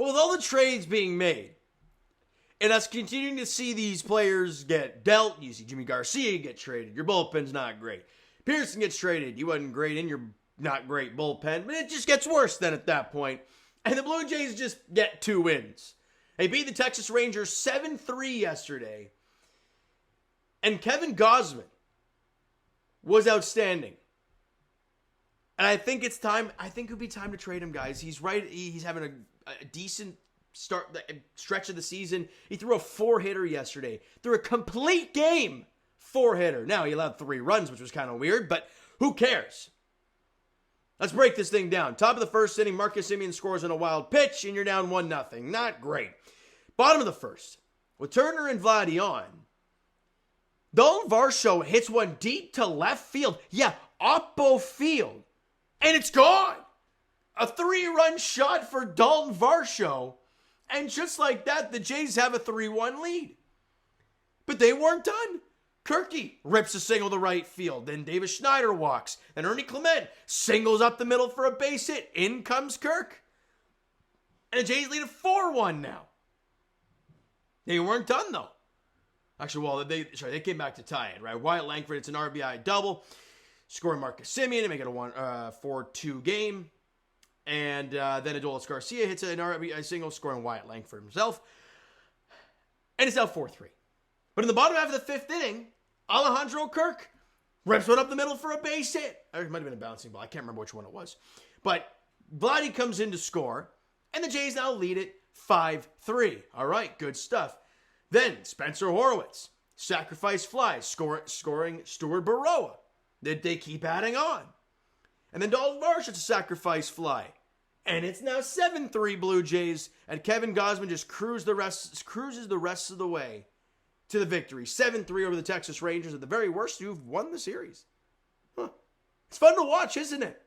Well, with all the trades being made, and us continuing to see these players get dealt, you see Jimmy Garcia get traded, your bullpen's not great. Pearson gets traded, you wasn't great in your not great bullpen, but it just gets worse then at that point. And the Blue Jays just get 2 wins. They beat the Texas Rangers 7-3 yesterday. And Kevin Gausman was outstanding. And I think it's time, I think it would be time to trade him, guys. He's right, he's having a decent stretch of the season. He threw a 4-hitter yesterday. Threw a complete game 4-hitter. Now, he allowed 3 runs, which was kind of weird, but who cares? Let's break this thing down. Top of the first inning, Marcus Semien scores on a wild pitch, and you're down 1-0. Not great. Bottom of the first, with Turner and Vladdy on, Dalton Varsho hits one deep to left field. Yeah, oppo field. And it's gone. A 3-run shot for Dalton Varsho. And just like that, the Jays have a 3-1 lead. But they weren't done. Kirky rips a single to right field. Then Davis Schneider walks. And Ernie Clement singles up the middle for a base hit. In comes Kirk. And the Jays lead at 4-1 now. They weren't done, though. Actually, well, they came back to tie it, right? Wyatt Langford, it's an RBI double. Scoring Marcus Semien to make it a 4-2 game. And then Adolis Garcia hits an RBI single, scoring Wyatt Langford himself. And it's now 4-3. But in the bottom half of the 5th inning, Alejandro Kirk rips one up the middle for a base hit. Or it might have been a bouncing ball. I can't remember which one it was. But Vladdy comes in to score, and the Jays now lead it 5-3. All right, good stuff. Then Spencer Horwitz, sacrifice fly, scoring Stuart Baroa. They keep adding on. And then Dalton Varsho a sacrifice fly. And it's now 7-3 Blue Jays. And Kevin Gausman just cruises the rest of the way to the victory. 7-3 over the Texas Rangers. At the very worst, you've won the series. Huh. It's fun to watch, isn't it?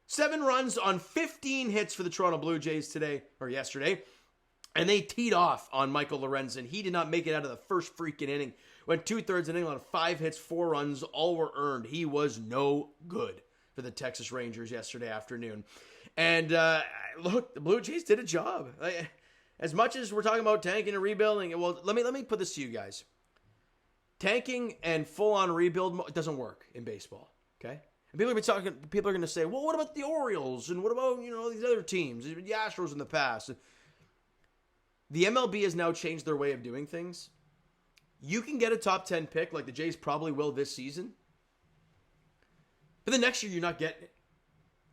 7 runs on 15 hits for the Toronto Blue Jays yesterday. And they teed off on Michael Lorenzen. He did not make it out of the first freaking inning. Went 2/3 inning on 5 hits, 4 runs. All were earned. He was no good for the Texas Rangers yesterday afternoon. And look, the Blue Jays did a job. As much as we're talking about tanking and rebuilding, well, let me put this to you guys. Tanking and full-on rebuild, it doesn't work in baseball, okay? And people are going to say, well, what about the Orioles? And what about, these other teams? The Astros in the past. The MLB has now changed their way of doing things. You can get a top 10 pick like the Jays probably will this season. But the next year, you're not getting it.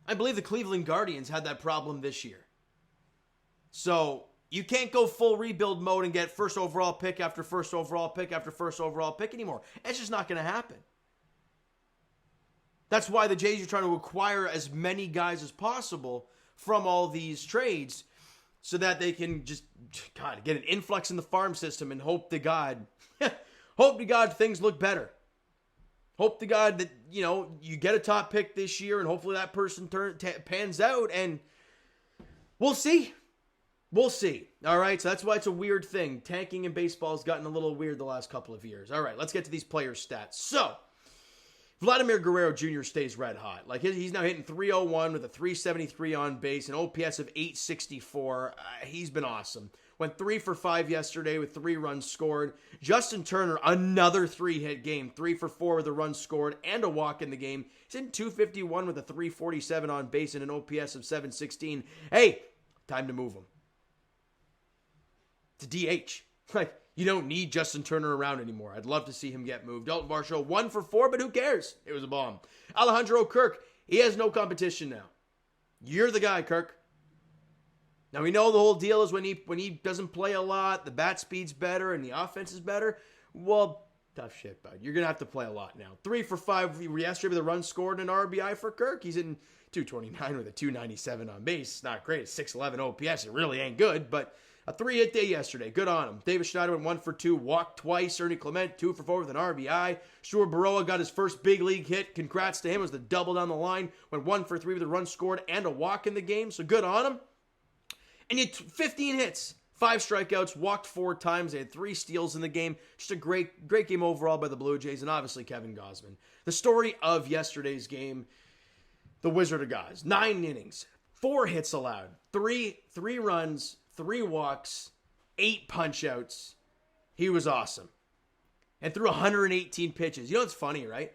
I believe the Cleveland Guardians had that problem this year. So you can't go full rebuild mode and get first overall pick after first overall pick after first overall pick anymore. It's just not going to happen. That's why the Jays are trying to acquire as many guys as possible from all these trades so that they can just, get an influx in the farm system and hope to God things look better. Hope to God that, you get a top pick this year and hopefully that person pans out, and we'll see. We'll see. All right, so that's why it's a weird thing. Tanking in baseball has gotten a little weird the last couple of years. All right, let's get to these players' stats. So, Vladimir Guerrero Jr. stays red hot. He's now hitting .301 with a .373 on base, an OPS of .864. He's been awesome. Went 3 for 5 yesterday with 3 runs scored. Justin Turner, another 3-hit game. 3 for 4 with a run scored and a walk in the game. He's in .251 with a .347 on base and an OPS of .716. Hey, time to move him to DH. You don't need Justin Turner around anymore. I'd love to see him get moved. Dalton Varsho, 1 for 4, but who cares? It was a bomb. Alejandro Kirk, he has no competition now. You're the guy, Kirk. Now, we know the whole deal is when he doesn't play a lot, the bat speed's better and the offense is better. Well, tough shit, bud. You're going to have to play a lot now. 3 for 5 yesterday with a run scored and an RBI for Kirk. He's in .229 with a .297 on base. It's not great. It's .611 OPS. It really ain't good, but a 3-hit day yesterday. Good on him. Davis Schneider went 1 for 2, walked twice. Ernie Clement, 2 for 4 with an RBI. Stuart Baroa got his first big league hit. Congrats to him. It was the double down the line. Went 1 for 3 with a run scored and a walk in the game. So good on him. And he had 15 hits, 5 strikeouts, walked 4 times. They had 3 steals in the game. Just a great game overall by the Blue Jays, and obviously Kevin Gausman. The story of yesterday's game, the Wizard of Oz. 9 innings, 4 hits allowed, three runs, 3 walks, 8 punch outs. He was awesome. And threw 118 pitches. You know what's funny, right?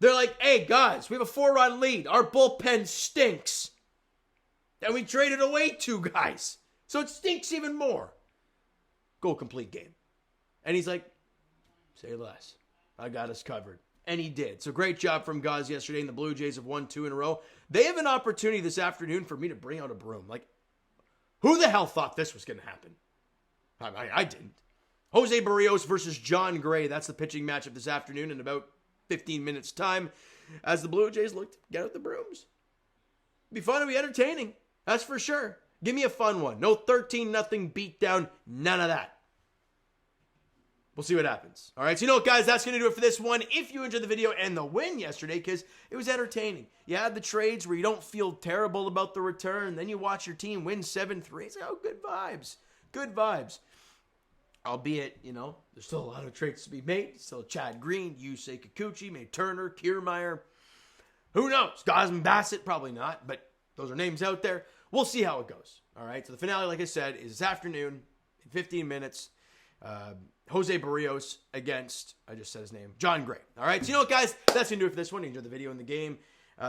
They're like, hey, guys, we have a 4-run lead. Our bullpen stinks. And we traded away 2 guys. So it stinks even more. Go complete game. And he's like, say less. I got us covered. And he did. So great job from Gaz yesterday. And the Blue Jays have won 2 in a row. They have an opportunity this afternoon for me to bring out a broom. Like, who the hell thought this was going to happen? I didn't. Jose Barrios versus John Gray. That's the pitching matchup this afternoon in about 15 minutes' time as the Blue Jays look to get out the brooms. Be fun to be entertaining. That's for sure. Give me a fun one. No 13-0 beatdown. None of that. We'll see what happens. All right, so you know what, guys? That's going to do it for this one. If you enjoyed the video and the win yesterday, because it was entertaining. You had the trades where you don't feel terrible about the return. Then you watch your team win 7-3. It's like, oh, good vibes. Good vibes. Albeit, you know, there's still a lot of trades to be made. Still Chad Green, Yusei Kikuchi, May Turner, Kiermaier. Who knows? Gosman Bassett, probably not. But those are names out there. We'll see how it goes. All right, so the finale, like I said, is this afternoon in 15 minutes. Jose Barrios against, I just said his name, John Gray. All right, so you know what, guys? That's going to do it for this one. You enjoyed the video and the game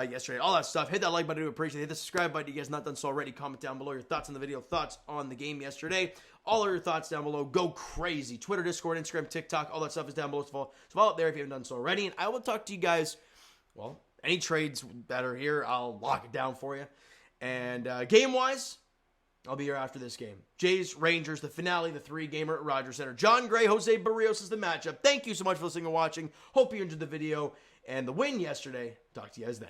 yesterday, all that stuff. Hit that like button. I do appreciate it. Hit the subscribe button. You guys not done so already. Comment down below your thoughts on the video, thoughts on the game yesterday. All of your thoughts down below. Go crazy. Twitter, Discord, Instagram, TikTok, all that stuff is down below. So follow it there if you haven't done so already. And I will talk to you guys, well, any trades that are here, I'll lock it down for you. And game-wise, I'll be here after this game. Jays, Rangers, the finale, the 3-gamer at Rogers Center. John Gray, Jose Barrios is the matchup. Thank you so much for listening and watching. Hope you enjoyed the video and the win yesterday. Talk to you guys then.